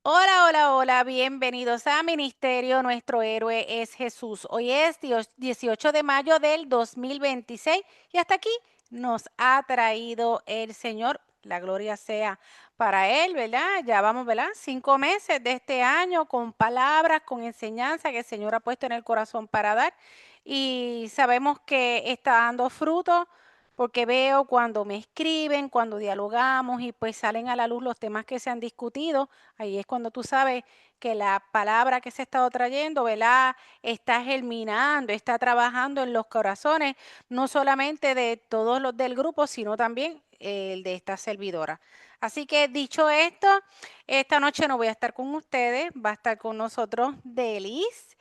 Hola, hola, hola, bienvenidos a Ministerio. Nuestro héroe es Jesús. Hoy es 18 de mayo del 2026 y hasta aquí nos ha traído el Señor. La gloria sea para Él, ¿verdad? Ya vamos, ¿verdad? 5 meses de este año con palabras, con enseñanza que el Señor ha puesto en el corazón para dar y sabemos que está dando fruto porque veo cuando me escriben, cuando dialogamos y pues salen a la luz los temas que se han discutido. Ahí es cuando tú sabes que la palabra que se ha estado trayendo, ¿verdad? Está germinando, está trabajando en los corazones, no solamente de todos los del grupo, sino también el de esta servidora. Así que dicho esto, esta noche no voy a estar con ustedes, va a estar con nosotros Delis.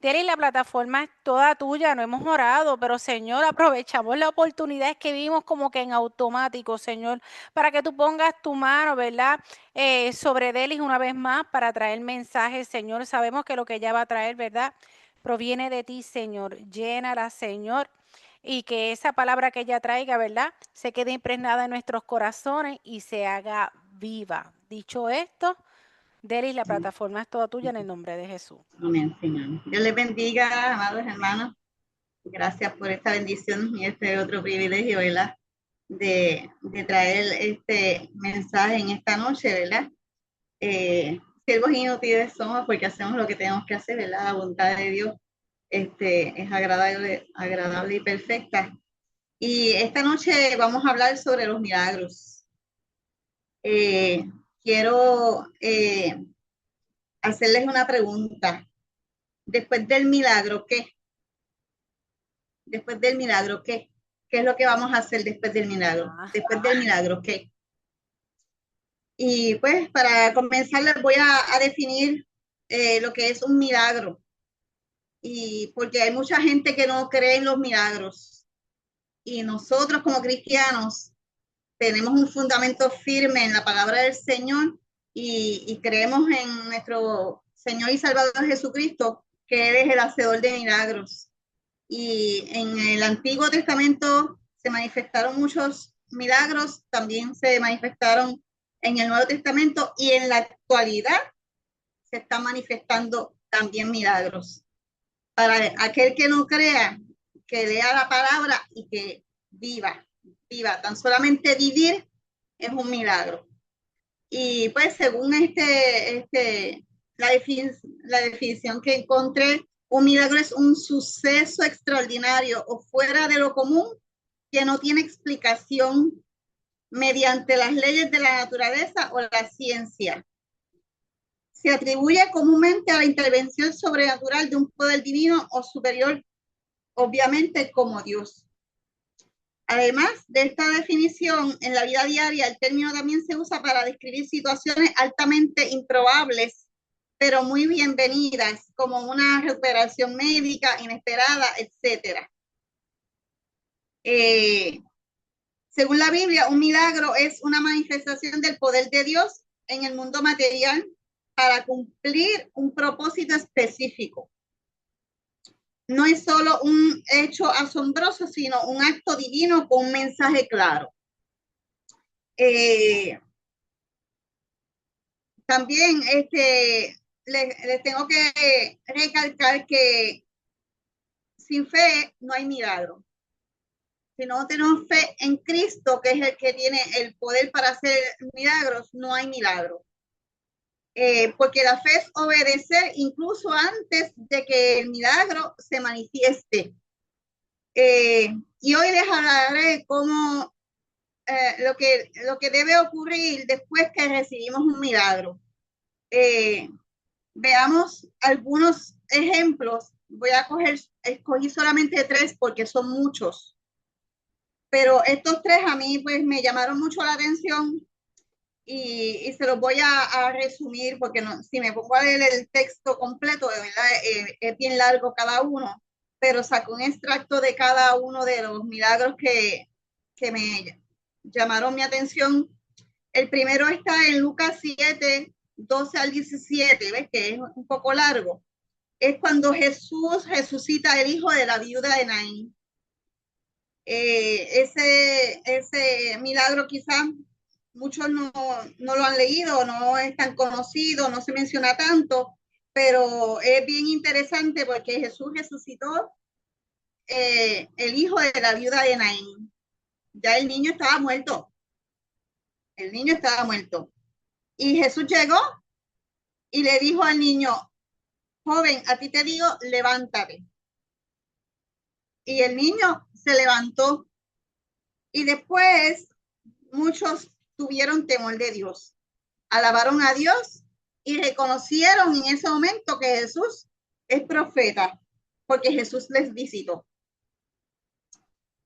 Delis, la plataforma es toda tuya, no hemos orado, pero Señor, aprovechamos la oportunidad que vimos como que en automático, Señor, para que tú pongas tu mano, ¿verdad? Sobre Delis una vez más para traer mensajes, Señor. Sabemos que lo que ella va a traer, ¿verdad? Proviene de ti, Señor. Llénala, Señor. Y que esa palabra que ella traiga, ¿verdad? Se quede impregnada en nuestros corazones y se haga viva. Dicho esto, Delis, la plataforma es toda tuya en el nombre de Jesús. Amén, Señor. Dios les bendiga, amados hermanos. Gracias por esta bendición y este otro privilegio, ¿verdad? De traer este mensaje en esta noche, ¿verdad? Siervos inútiles somos porque hacemos lo que tenemos que hacer, ¿verdad? La voluntad de Dios es agradable y perfecta. Y esta noche vamos a hablar sobre los milagros. Eh, quiero hacerles una pregunta. Después del milagro, ¿qué? Después del milagro, ¿qué? ¿Qué es lo que vamos a hacer después del milagro? Ah, Después del milagro, ¿qué? Y pues para comenzar les voy a definir lo que es un milagro. Y porque hay mucha gente que no cree en los milagros. Y nosotros como cristianos tenemos un fundamento firme en la palabra del Señor y creemos en nuestro Señor y Salvador Jesucristo, que Él es el hacedor de milagros. Y en el Antiguo Testamento se manifestaron muchos milagros, también se manifestaron en el Nuevo Testamento y en la actualidad se están manifestando también milagros. Para aquel que no crea, que lea la palabra y que viva, viva. Tan solamente vivir es un milagro. Y pues según la definición que encontré, un milagro es un suceso extraordinario o fuera de lo común que no tiene explicación mediante las leyes de la naturaleza o la ciencia. Se atribuye comúnmente a la intervención sobrenatural de un poder divino o superior, obviamente como Dios. Además de esta definición, en la vida diaria el término también se usa para describir situaciones altamente improbables, pero muy bienvenidas, como una recuperación médica inesperada, etc. Eh, Según la Biblia, un milagro es una manifestación del poder de Dios en el mundo material para cumplir un propósito específico. No es solo un hecho asombroso, sino un acto divino con un mensaje claro. Eh, También les tengo que recalcar que sin fe no hay milagro. Si no tenemos fe en Cristo, que es el que tiene el poder para hacer milagros, no hay milagro. Porque la fe es obedecer incluso antes de que el milagro se manifieste. Y hoy les hablaré cómo lo que debe ocurrir después que recibimos un milagro. Eh, Veamos algunos ejemplos. Escogí solamente tres porque son muchos, pero estos tres a mí pues me llamaron mucho la atención y se los voy a resumir porque no, si me pongo a leer el texto completo, de verdad es bien largo cada uno, pero saco un extracto de cada uno de los milagros que me llamaron mi atención. El primero está en Lucas 7, 12 al 17, ¿ves? Que es un poco largo. Es cuando Jesús resucita el hijo de la viuda de Naín. Ese milagro quizás muchos no lo han leído, no es tan conocido, no se menciona tanto, pero es bien interesante porque Jesús resucitó el hijo de la viuda de Naín. Ya el niño estaba muerto, el niño estaba muerto. Y Jesús llegó y le dijo al niño, joven, a ti te digo, levántate. Y el niño se levantó y después muchos tuvieron temor de Dios, alabaron a Dios y reconocieron en ese momento que Jesús es profeta, porque Jesús les visitó.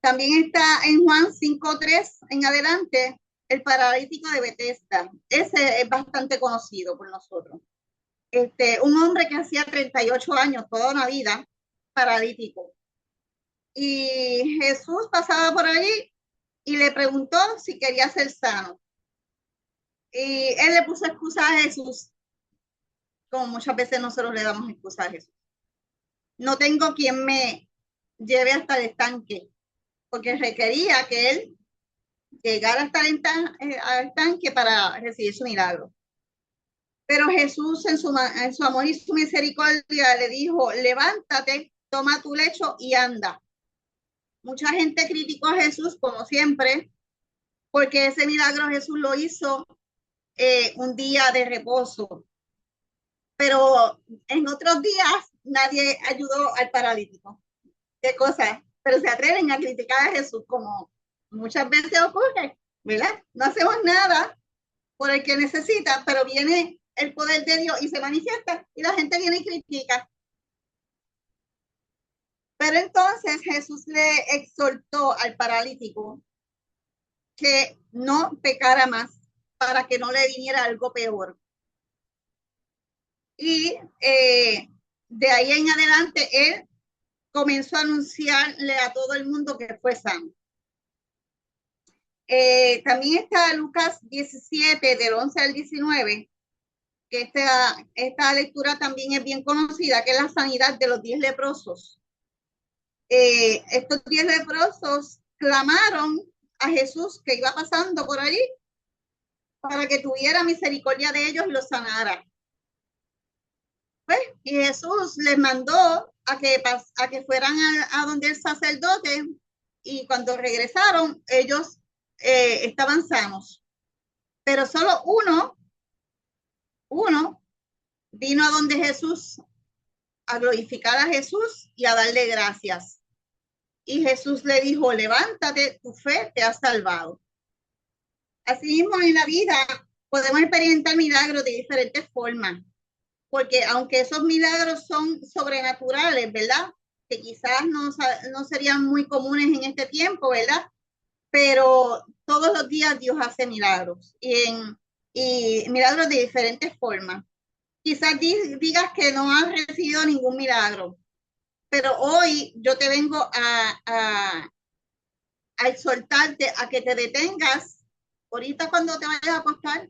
También está en Juan 5:3 en adelante el paralítico de Betesda. Ese es bastante conocido por nosotros. Un hombre que hacía 38 años, toda una vida, paralítico. Y Jesús pasaba por allí y le preguntó si quería ser sano. Y él le puso excusa a Jesús, como muchas veces nosotros le damos excusa a Jesús. No tengo quien me lleve hasta el estanque, porque requería que él llegara hasta el estanque para recibir su milagro. Pero Jesús en su amor y su misericordia le dijo, levántate, toma tu lecho y anda. Mucha gente criticó a Jesús, como siempre, porque ese milagro Jesús lo hizo un día de reposo. Pero en otros días nadie ayudó al paralítico. ¿Qué cosa? Pero se atreven a criticar a Jesús como muchas veces ocurre, ¿verdad? No hacemos nada por el que necesita, pero viene el poder de Dios y se manifiesta y la gente viene y critica. Pero entonces Jesús le exhortó al paralítico que no pecara más para que no le viniera algo peor. Y de ahí en adelante él comenzó a anunciarle a todo el mundo que fue sano. También está Lucas 17, del 11 al 19, que esta lectura también es bien conocida, que es la sanidad de los 10 leprosos. Estos 10 leprosos clamaron a Jesús que iba pasando por allí para que tuviera misericordia de ellos y los sanara. Pues, y Jesús les mandó a que fueran a donde el sacerdote y cuando regresaron ellos estaban sanos. Pero solo uno vino a donde Jesús a glorificar a Jesús y a darle gracias. Y Jesús le dijo, levántate, tu fe te ha salvado. Asimismo, en la vida podemos experimentar milagros de diferentes formas, porque aunque esos milagros son sobrenaturales, ¿verdad? Que quizás no serían muy comunes en este tiempo, ¿verdad? Pero todos los días Dios hace milagros y milagros de diferentes formas. Quizás digas que no has recibido ningún milagro, pero hoy yo te vengo a exhortarte a que te detengas ahorita cuando te vayas a acostar,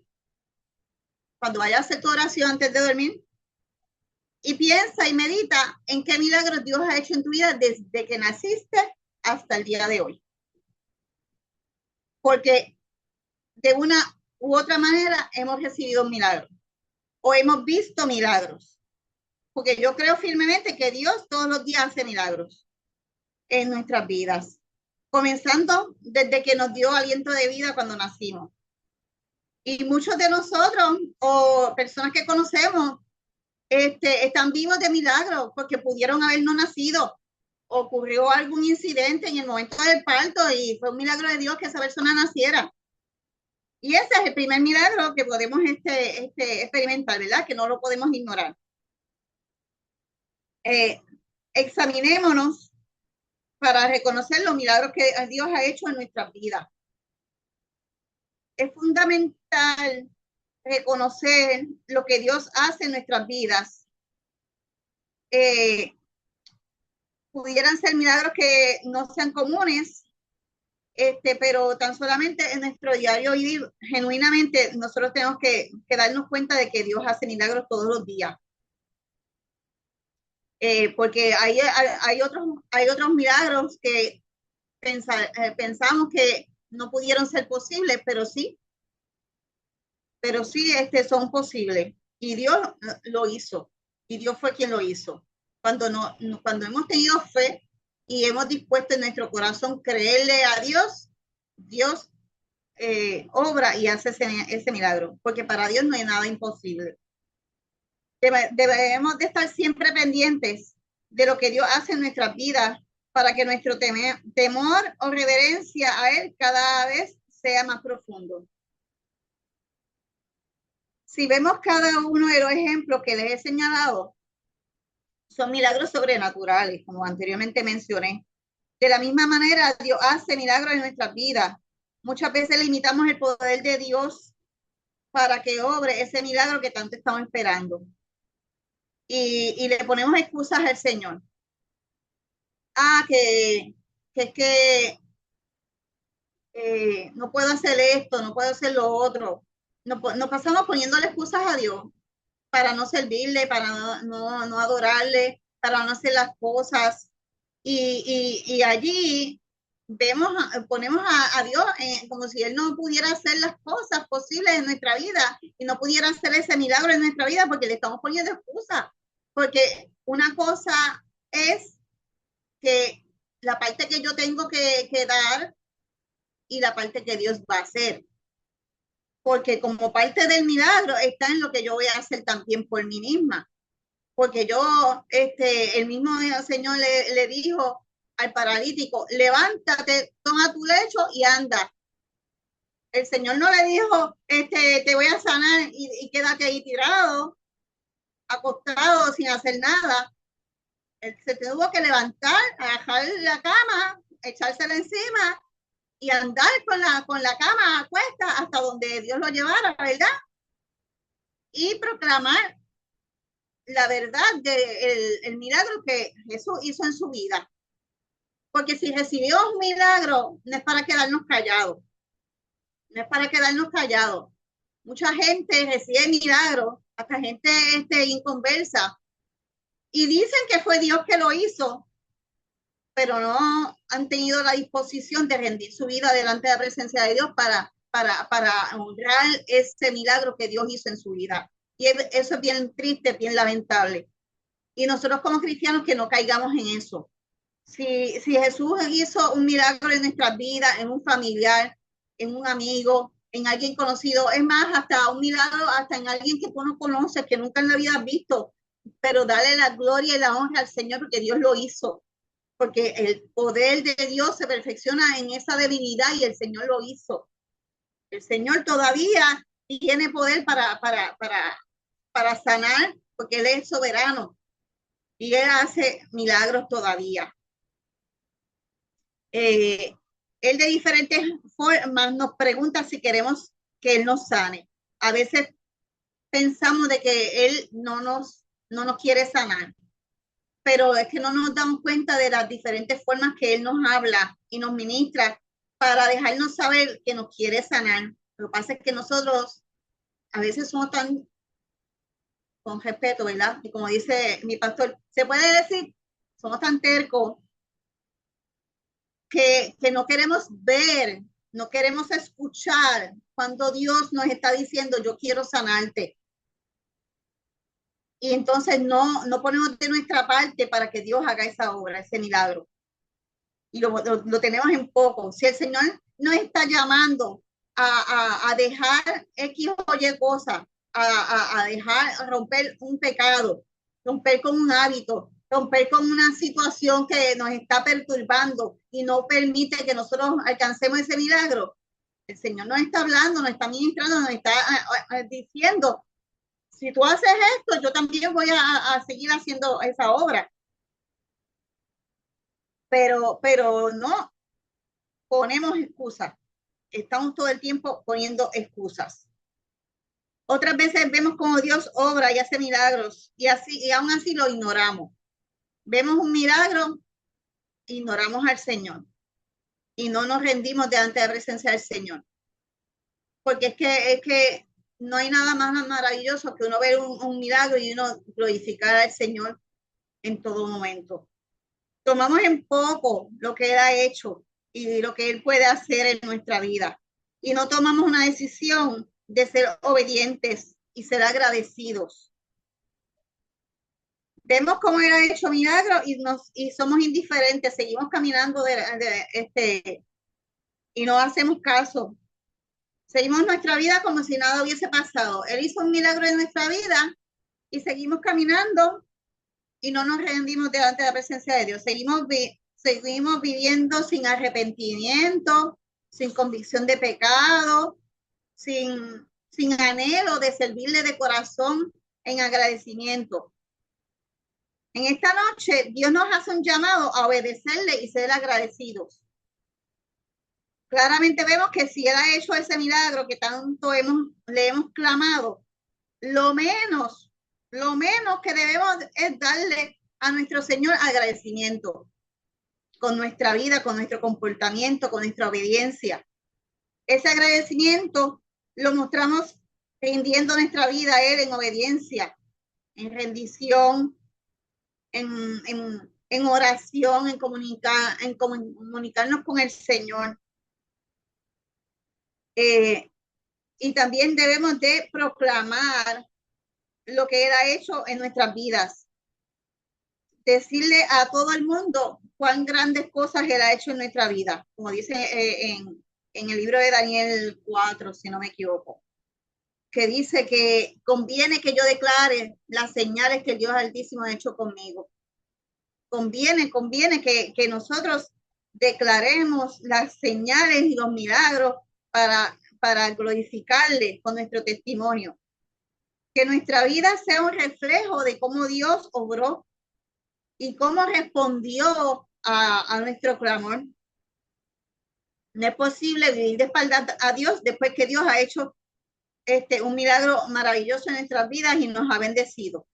cuando vayas a hacer tu oración antes de dormir, y piensa y medita en qué milagros Dios ha hecho en tu vida desde que naciste hasta el día de hoy. Porque de una u otra manera hemos recibido un milagro o hemos visto milagros. Porque yo creo firmemente que Dios todos los días hace milagros en nuestras vidas, comenzando desde que nos dio aliento de vida cuando nacimos. Y muchos de nosotros o personas que conocemos están vivos de milagro porque pudieron haber no nacido. Ocurrió algún incidente en el momento del parto y fue un milagro de Dios que esa persona naciera. Y ese es el primer milagro que podemos experimentar, ¿verdad? Que no lo podemos ignorar. Examinémonos para reconocer los milagros que Dios ha hecho en nuestras vidas. Es fundamental reconocer lo que Dios hace en nuestras vidas. Pudieran ser milagros que no sean comunes, pero tan solamente en nuestro diario vivir, genuinamente, nosotros tenemos que darnos cuenta de que Dios hace milagros todos los días. Porque hay otros milagros que pensamos que no pudieron ser posibles, pero sí, pero sí son posibles. Y Dios lo hizo, y Dios fue quien lo hizo. Cuando hemos tenido fe y hemos dispuesto en nuestro corazón creerle a Dios, Dios obra y hace ese milagro, porque para Dios no hay nada imposible. Debemos de estar siempre pendientes de lo que Dios hace en nuestras vidas para que nuestro temor o reverencia a Él cada vez sea más profundo. Si vemos cada uno de los ejemplos que les he señalado, son milagros sobrenaturales, como anteriormente mencioné. De la misma manera, Dios hace milagros en nuestras vidas. Muchas veces limitamos el poder de Dios para que obre ese milagro que tanto estamos esperando. Y le ponemos excusas al Señor. Que es que no puedo hacer esto, no puedo hacer lo otro. Nos pasamos poniéndole excusas a Dios para no servirle, para no adorarle, para no hacer las cosas. Y allí ponemos a Dios como si Él no pudiera hacer las cosas posibles en nuestra vida y no pudiera hacer ese milagro en nuestra vida porque le estamos poniendo excusas. Porque una cosa es que la parte que yo tengo que dar y la parte que Dios va a hacer. Porque como parte del milagro está en lo que yo voy a hacer también por mí misma. Porque el mismo Señor le dijo al paralítico, levántate, toma tu lecho y anda. El Señor no le dijo, te voy a sanar y quédate ahí tirado, acostado, sin hacer nada. Él se tuvo que levantar, agarrar la cama, echársela encima y andar con la cama a cuesta hasta donde Dios lo llevara, ¿verdad? Y proclamar la verdad del milagro que Jesús hizo en su vida. Porque si recibió un milagro, no es para quedarnos callados. No es para quedarnos callados. Mucha gente recibe milagros, hasta gente inconversa, y dicen que fue Dios que lo hizo, pero no han tenido la disposición de rendir su vida delante de la presencia de Dios para honrar ese milagro que Dios hizo en su vida. Y eso es bien triste, bien lamentable. Y nosotros como cristianos que no caigamos en eso. Si Jesús hizo un milagro en nuestras vidas, en un familiar, en un amigo, en alguien conocido, es más, hasta un milagro, hasta en alguien que tú no conoces, que nunca en la vida has visto, pero dale la gloria y la honra al Señor porque Dios lo hizo, porque el poder de Dios se perfecciona en esa debilidad y el Señor lo hizo. El Señor todavía tiene poder para sanar, porque Él es soberano y Él hace milagros todavía. Él de diferentes formas nos pregunta si queremos que Él nos sane. A veces pensamos de que Él no nos quiere sanar, pero es que no nos damos cuenta de las diferentes formas que Él nos habla y nos ministra para dejarnos saber que nos quiere sanar. Lo que pasa es que nosotros a veces somos tan, con respeto, ¿verdad? Y como dice mi pastor, se puede decir, somos tan tercos que no queremos ver, no queremos escuchar cuando Dios nos está diciendo, yo quiero sanarte. Y entonces no ponemos de nuestra parte para que Dios haga esa obra, ese milagro. Y lo tenemos en poco. Si el Señor nos está llamando a dejar X o Y cosas, a dejar, a romper un pecado, romper con un hábito, romper con una situación que nos está perturbando y no permite que nosotros alcancemos ese milagro. El Señor nos está hablando, nos está ministrando, nos está diciendo, si tú haces esto, yo también voy a seguir haciendo esa obra. Pero no ponemos excusas. Estamos todo el tiempo poniendo excusas. Otras veces vemos como Dios obra y hace milagros y aún así lo ignoramos. Vemos un milagro, ignoramos al Señor y no nos rendimos delante de la presencia del Señor. Porque es que no hay nada más maravilloso que uno ver un milagro y uno glorificar al Señor en todo momento. Tomamos en poco lo que Él ha hecho y lo que Él puede hacer en nuestra vida. Y no tomamos una decisión de ser obedientes y ser agradecidos. Vemos cómo Él ha hecho milagros y somos indiferentes, seguimos caminando y no hacemos caso. Seguimos nuestra vida como si nada hubiese pasado. Él hizo un milagro en nuestra vida y seguimos caminando y no nos rendimos delante de la presencia de Dios. Seguimos viviendo sin arrepentimiento, sin convicción de pecado, sin anhelo de servirle de corazón en agradecimiento. En esta noche, Dios nos hace un llamado a obedecerle y ser agradecidos. Claramente vemos que si Él ha hecho ese milagro que tanto le hemos clamado, lo menos que debemos es darle a nuestro Señor agradecimiento con nuestra vida, con nuestro comportamiento, con nuestra obediencia. Ese agradecimiento lo mostramos rindiendo nuestra vida a Él en obediencia, en rendición, en oración, en comunicarnos con el Señor. Y también debemos de proclamar lo que Él ha hecho en nuestras vidas. Decirle a todo el mundo cuán grandes cosas Él ha hecho en nuestra vida, como dice en el libro de Daniel 4, si no me equivoco, que dice que conviene que yo declare las señales que el Dios Altísimo ha hecho conmigo. Conviene que nosotros declaremos las señales y los milagros para glorificarle con nuestro testimonio. Que nuestra vida sea un reflejo de cómo Dios obró y cómo respondió a nuestro clamor. No es posible vivir de espaldas a Dios después que Dios ha hecho un milagro maravilloso en nuestras vidas y nos ha bendecido.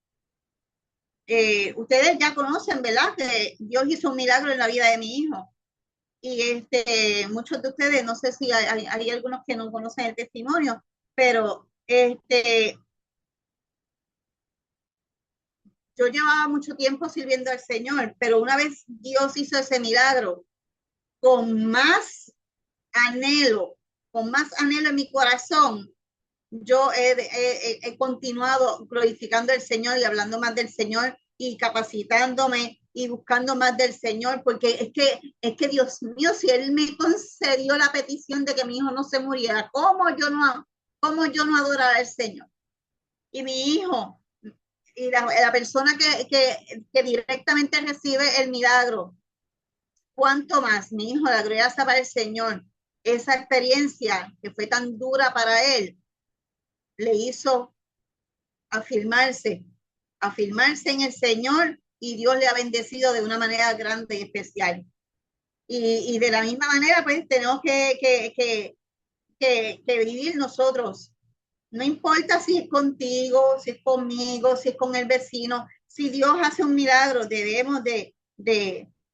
Ustedes ya conocen, ¿verdad? Que Dios hizo un milagro en la vida de mi hijo. Y muchos de ustedes, no sé si hay algunos que no conocen el testimonio, pero yo llevaba mucho tiempo sirviendo al Señor, pero una vez Dios hizo ese milagro con más anhelo, en mi corazón, yo he continuado glorificando al Señor y hablando más del Señor y capacitándome y buscando más del Señor, porque es que Dios mío, si Él me concedió la petición de que mi hijo no se muriera, ¿cómo yo no adorar al Señor? Y mi hijo, y la persona que directamente recibe el milagro, cuánto más, mi hijo, la gloria sea para el Señor. Esa experiencia que fue tan dura para él, le hizo afirmarse en el Señor y Dios le ha bendecido de una manera grande y especial. Y de la misma manera, pues tenemos que vivir nosotros. No importa si es contigo, si es conmigo, si es con el vecino, si Dios hace un milagro, debemos de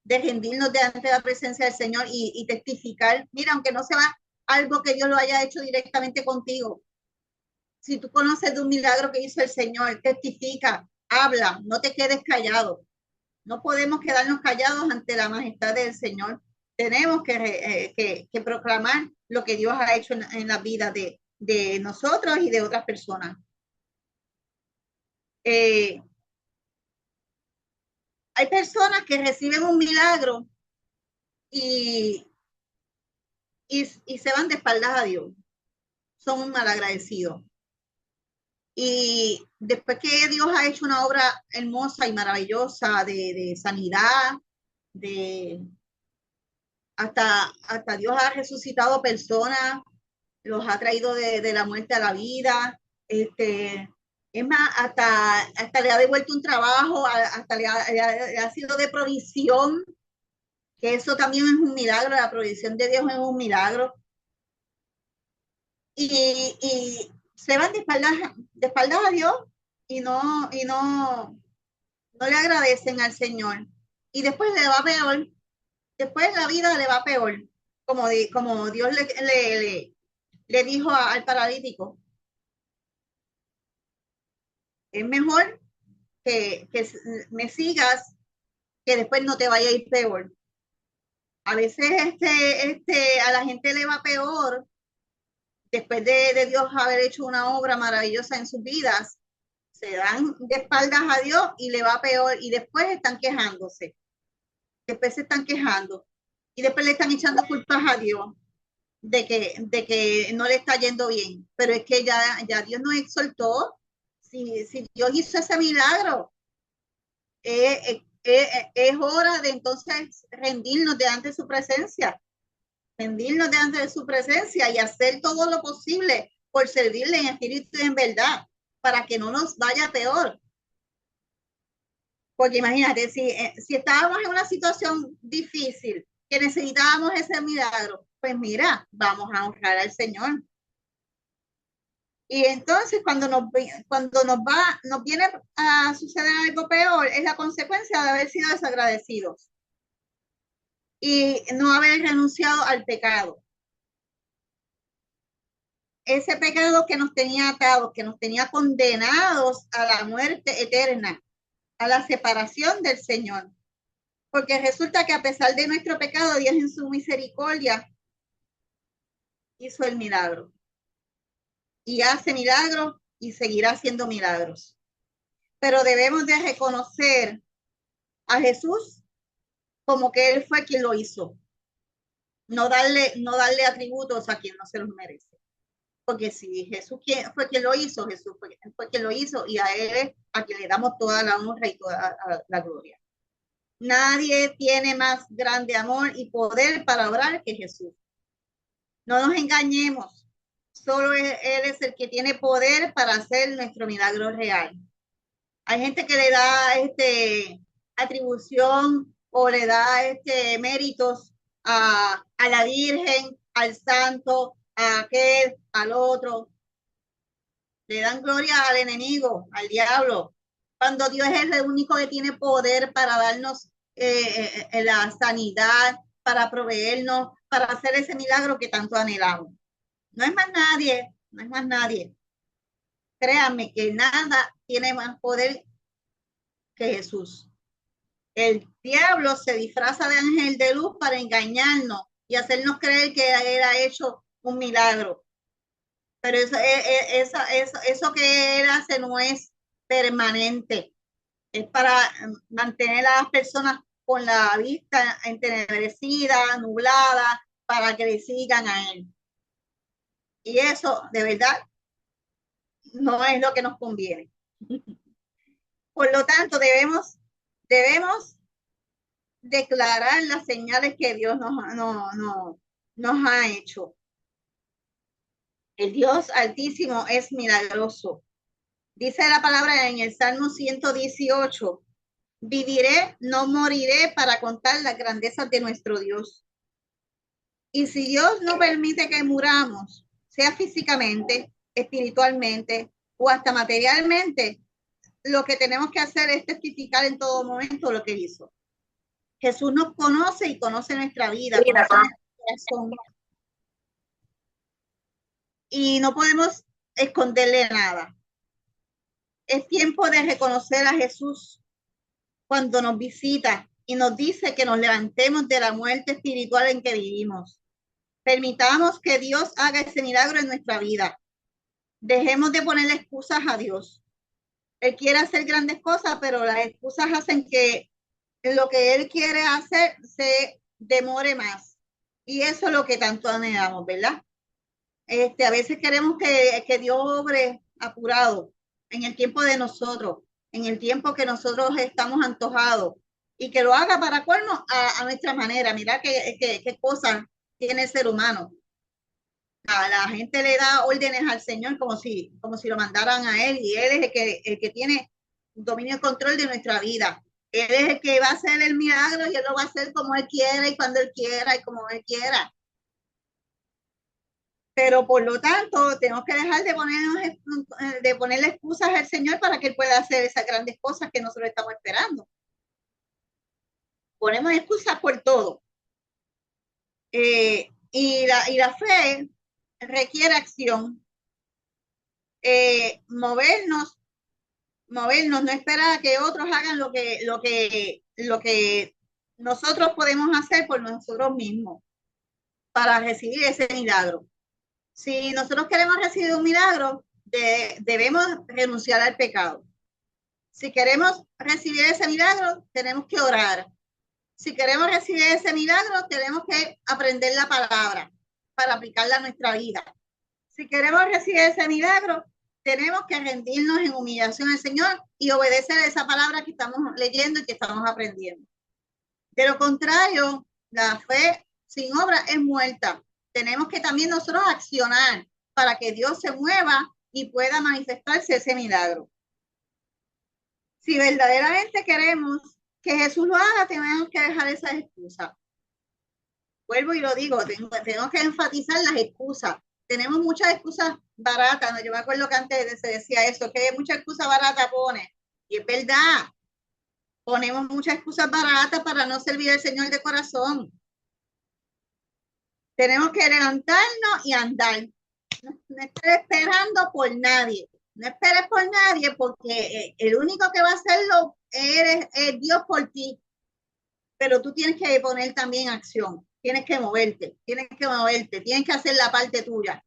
rendirnos delante de la presencia del Señor y testificar. Mira, aunque no sea algo que Dios lo haya hecho directamente contigo, si tú conoces de un milagro que hizo el Señor, testifica, habla, no te quedes callado. No podemos quedarnos callados ante la majestad del Señor. Tenemos que proclamar lo que Dios ha hecho en la vida de nosotros y de otras personas. Hay personas que reciben un milagro y se van de espaldas a Dios. Son un malagradecidos. Y después que Dios ha hecho una obra hermosa y maravillosa de sanidad, hasta Dios ha resucitado personas, los ha traído de la muerte a la vida, es más, hasta le ha devuelto un trabajo, hasta le ha sido de provisión, que eso también es un milagro, la provisión de Dios es un milagro. Y se van de espaldas a Dios y no le agradecen al Señor. Y después le va peor, después la vida le va peor, como Dios le dijo al paralítico. Es mejor que me sigas, que después no te vaya a ir peor. A veces a la gente le va peor después de Dios haber hecho una obra maravillosa en sus vidas, se dan de espaldas a Dios y le va peor y después están quejándose, después se están quejando y después le están echando culpas a Dios de que no le está yendo bien, pero es que ya Dios nos exhortó, si Dios hizo ese milagro, es hora de entonces rendirnos delante de su presencia, rendirnos delante de su presencia y hacer todo lo posible por servirle en espíritu y en verdad, para que no nos vaya peor. Porque imagínate, si estábamos en una situación difícil, que necesitábamos ese milagro, pues mira, vamos a honrar al Señor. Y entonces nos viene a suceder algo peor, es la consecuencia de haber sido desagradecidos y no haber renunciado al pecado. Ese pecado que nos tenía atados, que nos tenía condenados a la muerte eterna, a la separación del Señor. Porque resulta que a pesar de nuestro pecado, Dios en su misericordia hizo el milagro. Y hace milagros y seguirá haciendo milagros. Pero debemos de reconocer a Jesús como que Él fue quien lo hizo. No darle atributos a quien no se los merece. Porque si Jesús fue quien lo hizo, Jesús fue quien lo hizo y a Él es a quien le damos toda la honra y toda la gloria. Nadie tiene más grande amor y poder para obrar que Jesús. No nos engañemos. Solo Él es el que tiene poder para hacer nuestro milagro real. Hay gente que le da atribución o le da méritos a la Virgen, al santo, a aquel, al otro. Le dan gloria al enemigo, al diablo, cuando Dios es el único que tiene poder para darnos la sanidad, para proveernos, para hacer ese milagro que tanto anhelamos. No es más nadie, no es más nadie. Créanme que nada tiene más poder que Jesús. El diablo se disfraza de ángel de luz para engañarnos y hacernos creer que él ha hecho un milagro. Pero eso que él hace no es permanente. Es para mantener a las personas con la vista entenebrecida, nublada, para que le sigan a él. Y eso, de verdad, no es lo que nos conviene. Por lo tanto, debemos declarar las señales que Dios nos ha hecho. El Dios Altísimo es milagroso. Dice la palabra en el Salmo 118, viviré, no moriré para contar las grandezas de nuestro Dios. Y si Dios no permite que muramos, sea físicamente, espiritualmente o hasta materialmente, lo que tenemos que hacer es testificar en todo momento lo que hizo. Jesús nos conoce y conoce nuestra vida, conoce nuestro corazón. Y no podemos esconderle nada. Es tiempo de reconocer a Jesús cuando nos visita y nos dice que nos levantemos de la muerte espiritual en que vivimos. Permitamos que Dios haga ese milagro en nuestra vida. Dejemos de ponerle excusas a Dios. Él quiere hacer grandes cosas, pero las excusas hacen que lo que Él quiere hacer se demore más. Y eso es lo que tanto anhelamos, ¿verdad? A veces queremos que Dios obre apurado en el tiempo de nosotros, en el tiempo que nosotros estamos antojados y que lo haga para colmo a nuestra manera. Mira qué cosa tiene el ser humano. A la gente le da órdenes al Señor como si lo mandaran a Él y Él es el que tiene dominio y control de nuestra vida. Él es el que va a hacer el milagro y Él lo va a hacer como Él quiera y cuando Él quiera y como Él quiera. Pero por lo tanto, tenemos que dejar de ponerle excusas al Señor para que Él pueda hacer esas grandes cosas que nosotros estamos esperando. Ponemos excusas por todo. Y la fe requiere acción. Movernos, no esperar a que otros hagan lo que nosotros podemos hacer por nosotros mismos para recibir ese milagro. Si nosotros queremos recibir un milagro, debemos renunciar al pecado. Si queremos recibir ese milagro, tenemos que orar. Si queremos recibir ese milagro, tenemos que aprender la palabra para aplicarla a nuestra vida. Si queremos recibir ese milagro, tenemos que rendirnos en humillación al Señor y obedecer esa palabra que estamos leyendo y que estamos aprendiendo. De lo contrario, la fe sin obra es muerta. Tenemos que también nosotros accionar para que Dios se mueva y pueda manifestarse ese milagro. Si verdaderamente queremos que Jesús lo haga, tenemos que dejar esas excusas. Vuelvo y lo digo, tengo que enfatizar las excusas. Tenemos muchas excusas baratas, ¿no? Yo me acuerdo que antes se decía eso, que mucha excusa barata pone. Y es verdad, ponemos muchas excusas baratas para no servir al Señor de corazón. Tenemos que levantarnos y andar. No estés esperando por nadie. No esperes por nadie porque el único que va a hacerlo es Dios por ti. Pero tú tienes que poner también acción. Tienes que moverte, tienes que hacer la parte tuya.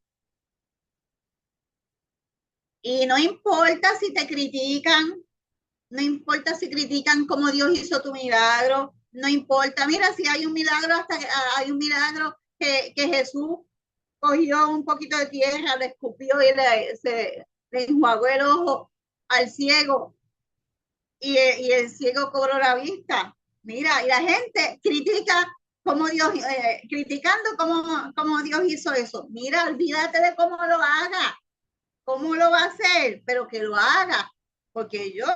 Y no importa si te critican, no importa si critican cómo Dios hizo tu milagro, no importa. Mira, si hay un milagro, hasta que hay un milagro que Jesús cogió un poquito de tierra, le escupió y le enjuagó el ojo al ciego y el ciego cobró la vista. Mira, y la gente critica cómo Dios, criticando cómo Dios hizo eso. Mira, olvídate de cómo lo haga, cómo lo va a hacer, pero que lo haga, porque yo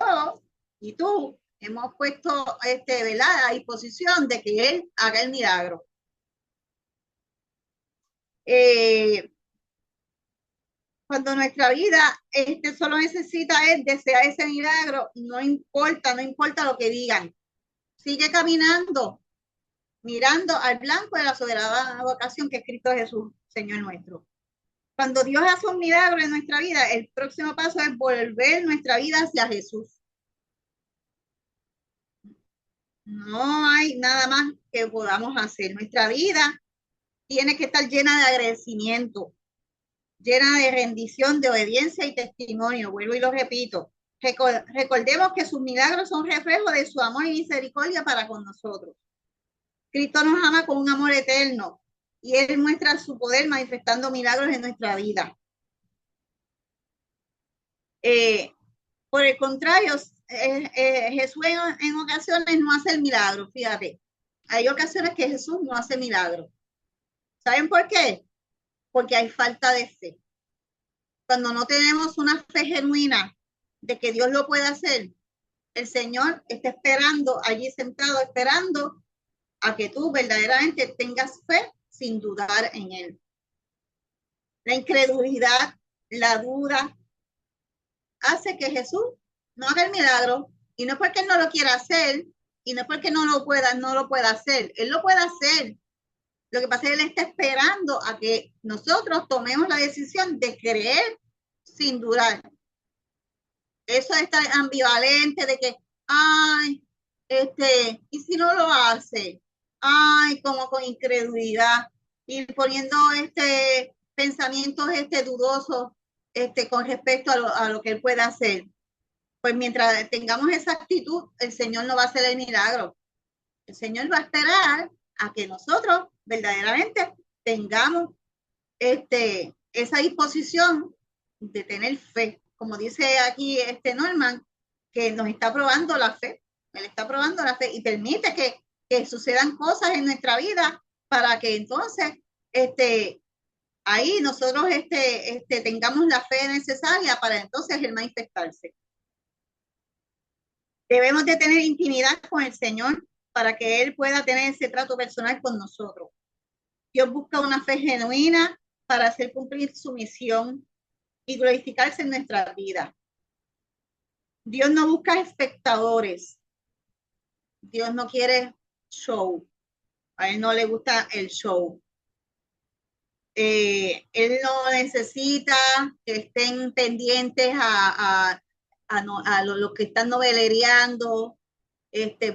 y tú hemos puesto ¿verdad? A disposición de que Él haga el milagro. Cuando nuestra vida solo necesita es desear ese milagro, no importa lo que digan. Sigue caminando, mirando al blanco de la soberana vocación que es Cristo Jesús, Señor nuestro. Cuando Dios hace un milagro en nuestra vida, el próximo paso es volver nuestra vida hacia Jesús. No hay nada más que podamos hacer. Nuestra vida tiene que estar llena de agradecimiento, llena de rendición, de obediencia y testimonio. Vuelvo y lo repito. Recordemos que sus milagros son reflejos de su amor y misericordia para con nosotros. Cristo nos ama con un amor eterno y Él muestra su poder manifestando milagros en nuestra vida. Por el contrario, Jesús en ocasiones no hace el milagro, fíjate. Hay ocasiones que Jesús no hace milagro. ¿Saben por qué? Porque hay falta de fe. Cuando no tenemos una fe genuina de que Dios lo puede hacer, el Señor está esperando, allí sentado, esperando a que tú verdaderamente tengas fe sin dudar en Él. La incredulidad, la duda, hace que Jesús no haga el milagro, y no es porque Él no lo quiera hacer, y no es porque no lo pueda hacer. Él lo puede hacer. Lo que pasa es que Él está esperando a que nosotros tomemos la decisión de creer sin dudar. Eso de estar ambivalente de que, ay, y si no lo hace, ay, como con incredulidad, y poniendo pensamientos dudosos con respecto a lo que Él puede hacer. Pues mientras tengamos esa actitud, el Señor no va a hacer el milagro. El Señor va a esperar a que nosotros verdaderamente tengamos esa disposición de tener fe. Como dice aquí Norman, que nos está probando la fe. Él está probando la fe y permite que sucedan cosas en nuestra vida para que entonces ahí nosotros tengamos la fe necesaria para entonces el manifestarse. Debemos de tener intimidad con el Señor para que Él pueda tener ese trato personal con nosotros. Dios busca una fe genuina para hacer cumplir su misión y glorificarse en nuestra vida. Dios no busca espectadores. Dios no quiere show. A Él no le gusta el show. Él no necesita que estén pendientes a los que están novelereando,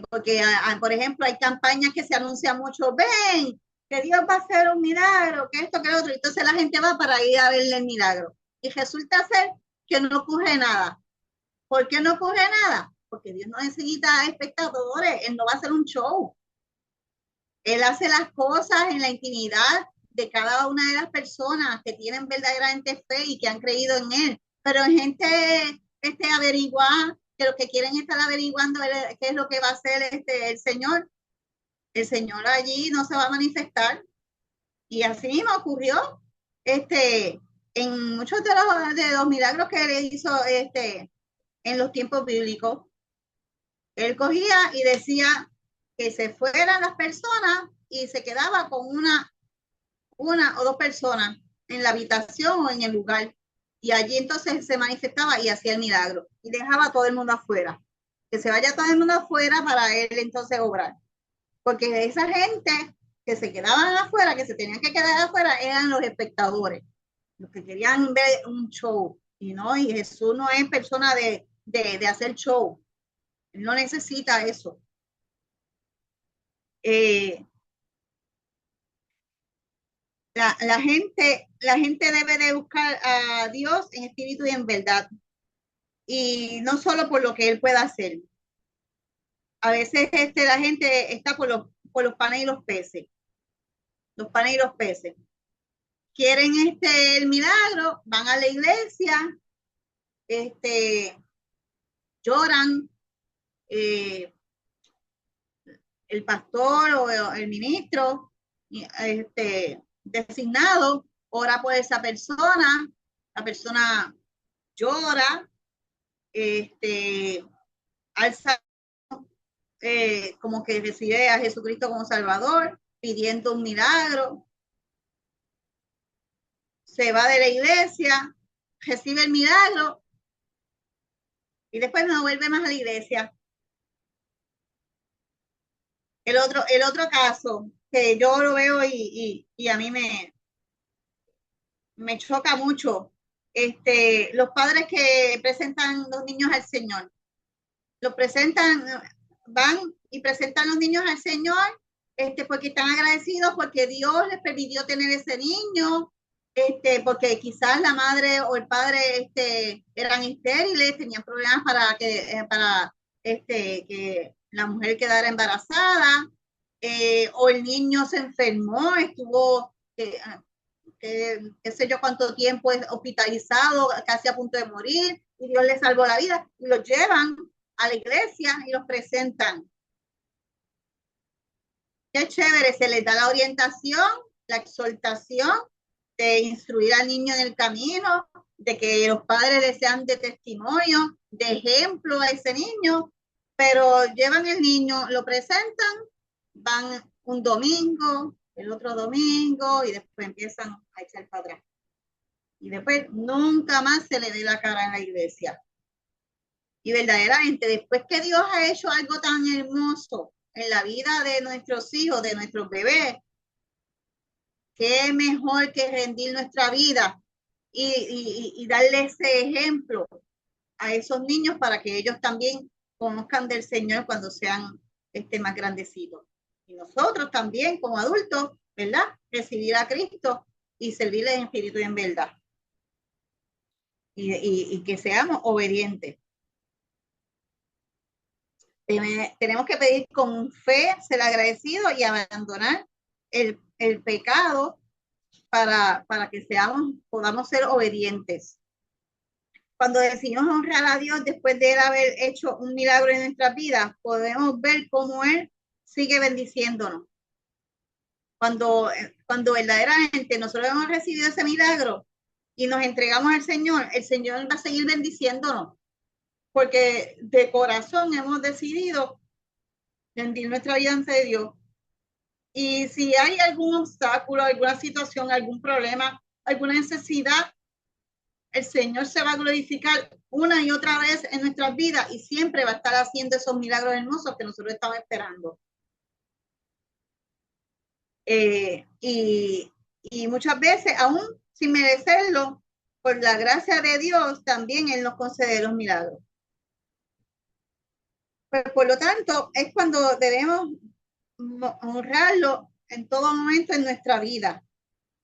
porque, por ejemplo, hay campañas que se anuncian mucho, ven, que Dios va a hacer un milagro, que esto, que lo otro. Entonces la gente va para ir a verle el milagro. Y resulta ser que no ocurre nada. ¿Por qué no ocurre nada? Porque Dios no necesita espectadores, Él no va a hacer un show. Él hace las cosas en la intimidad de cada una de las personas que tienen verdaderamente fe y que han creído en Él. Pero en gente averiguar, que lo que quieren estar averiguando qué es lo que va a hacer el Señor allí no se va a manifestar. Y así mismo ocurrió en muchos de los milagros que él hizo en los tiempos bíblicos. Él cogía y decía que se fueran las personas y se quedaba con una o dos personas en la habitación o en el lugar. Y allí entonces se manifestaba y hacía el milagro. Y dejaba a todo el mundo afuera. Que se vaya todo el mundo afuera para él entonces obrar. Porque esa gente que se quedaban afuera, que se tenían que quedar afuera, eran los espectadores, los que querían ver un show. Y no, y Jesús no es persona de hacer show. Él no necesita eso. Eh, la gente debe de buscar a Dios en espíritu y en verdad. Y no solo por lo que Él pueda hacer. A veces la gente está por los panes y los peces. Los panes y los peces. Quieren el milagro, van a la iglesia, lloran, el pastor o el ministro designado ora por esa persona, la persona llora, alza como que recibe a Jesucristo como Salvador, pidiendo un milagro, se va de la iglesia, recibe el milagro y después no vuelve más a la iglesia. El otro caso que yo lo veo y a mí me choca mucho, los padres que presentan los niños al Señor, los presentan, van y presentan los niños al Señor, porque están agradecidos porque Dios les permitió tener ese niño, porque quizás la madre o el padre, eran estériles, tenían problemas que la mujer quedara embarazada, o el niño se enfermó, estuvo, qué sé yo cuánto tiempo es hospitalizado, casi a punto de morir, y Dios le salvó la vida, y los llevan a la iglesia y los presentan. Qué chévere, se les da la orientación, la exhortación de instruir al niño en el camino, de que los padres le sean de testimonio, de ejemplo a ese niño, pero llevan el niño, lo presentan, van un domingo, el otro domingo, y después empiezan a echar para atrás. Y después nunca más se le ve la cara en la iglesia. Y verdaderamente, después que Dios ha hecho algo tan hermoso en la vida de nuestros hijos, de nuestros bebés, qué mejor que rendir nuestra vida y darle ese ejemplo a esos niños para que ellos también conozcan del Señor cuando sean más grandecitos. Y nosotros también, como adultos, ¿verdad? Recibir a Cristo y servirle en espíritu y en verdad. Y que seamos obedientes. Tenemos que pedir con fe, ser agradecidos y abandonar el pecado para que podamos ser obedientes. Cuando decidimos honrar a Dios después de él haber hecho un milagro en nuestras vidas, podemos ver cómo Él sigue bendiciéndonos. Cuando verdaderamente nosotros hemos recibido ese milagro y nos entregamos al Señor, el Señor va a seguir bendiciéndonos, porque de corazón hemos decidido rendir nuestra vida ante Dios. Y si hay algún obstáculo, alguna situación, algún problema, alguna necesidad, el Señor se va a glorificar una y otra vez en nuestras vidas y siempre va a estar haciendo esos milagros hermosos que nosotros estamos esperando. Y muchas veces, aún sin merecerlo, por la gracia de Dios, también Él nos concede los milagros. Pues, por lo tanto, es cuando debemos honrarlo en todo momento en nuestra vida.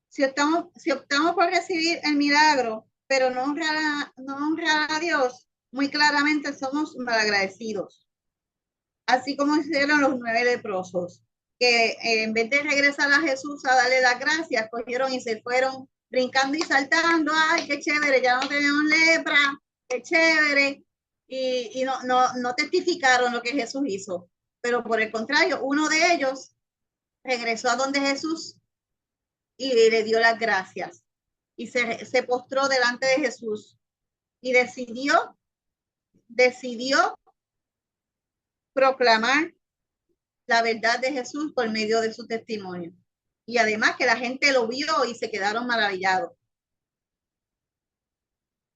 Si optamos por recibir el milagro, pero no honrar a Dios, muy claramente somos malagradecidos. Así como hicieron los 9 leprosos, que en vez de regresar a Jesús a darle las gracias, cogieron y se fueron brincando y saltando. Ay, qué chévere, ya no tenemos lepra, qué chévere. Y no testificaron lo que Jesús hizo. Pero por el contrario, uno de ellos regresó a donde Jesús y le dio las gracias. Y se postró delante de Jesús y decidió proclamar la verdad de Jesús por medio de su testimonio. Y además que la gente lo vio y se quedaron maravillados.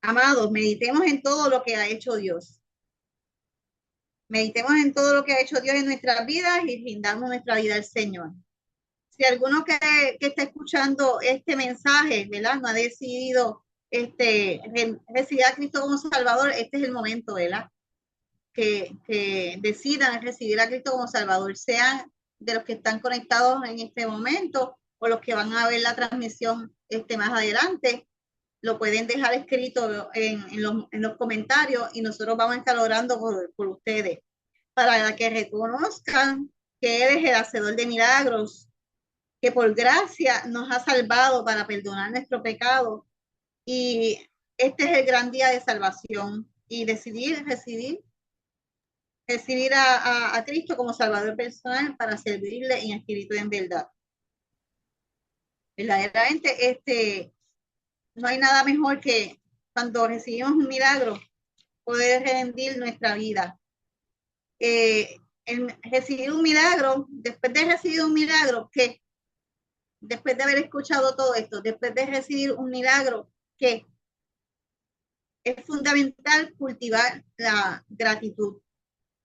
Amados, meditemos en todo lo que ha hecho Dios. Meditemos en todo lo que ha hecho Dios en nuestras vidas y rindamos nuestra vida al Señor. Si alguno que está escuchando este mensaje, ¿verdad? No ha decidido recibir a Cristo como Salvador, este es el momento, ¿verdad? Que decidan recibir a Cristo como Salvador, sean de los que están conectados en este momento o los que van a ver la transmisión más adelante, lo pueden dejar escrito en los comentarios y nosotros vamos a estar orando por ustedes para que reconozcan que Él es el hacedor de milagros, que por gracia nos ha salvado para perdonar nuestro pecado y este es el gran día de salvación y recibir a Cristo como Salvador personal para servirle en espíritu y en verdad. Verdaderamente, no hay nada mejor que cuando recibimos un milagro, poder rendir nuestra vida. Recibir un milagro, después de recibir un milagro, ¿qué? Después de haber escuchado todo esto, después de recibir un milagro, ¿qué? Es fundamental cultivar la gratitud,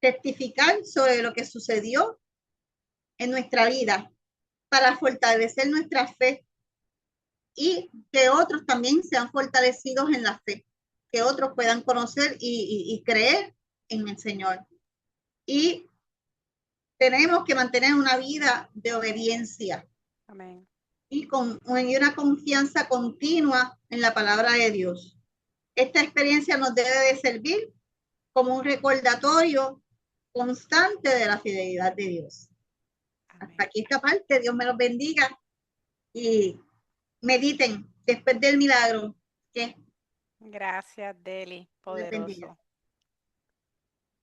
testificar sobre lo que sucedió en nuestra vida para fortalecer nuestra fe y que otros también sean fortalecidos en la fe, que otros puedan conocer y creer en el Señor. Y tenemos que mantener una vida de obediencia. Amén. Y una confianza continua en la palabra de Dios. Esta experiencia nos debe de servir como un recordatorio constante de la fidelidad de Dios. Amén. Hasta aquí esta parte, Dios me los bendiga y mediten después del milagro. Que Gracias, Deli. Dios les bendiga. Poderoso.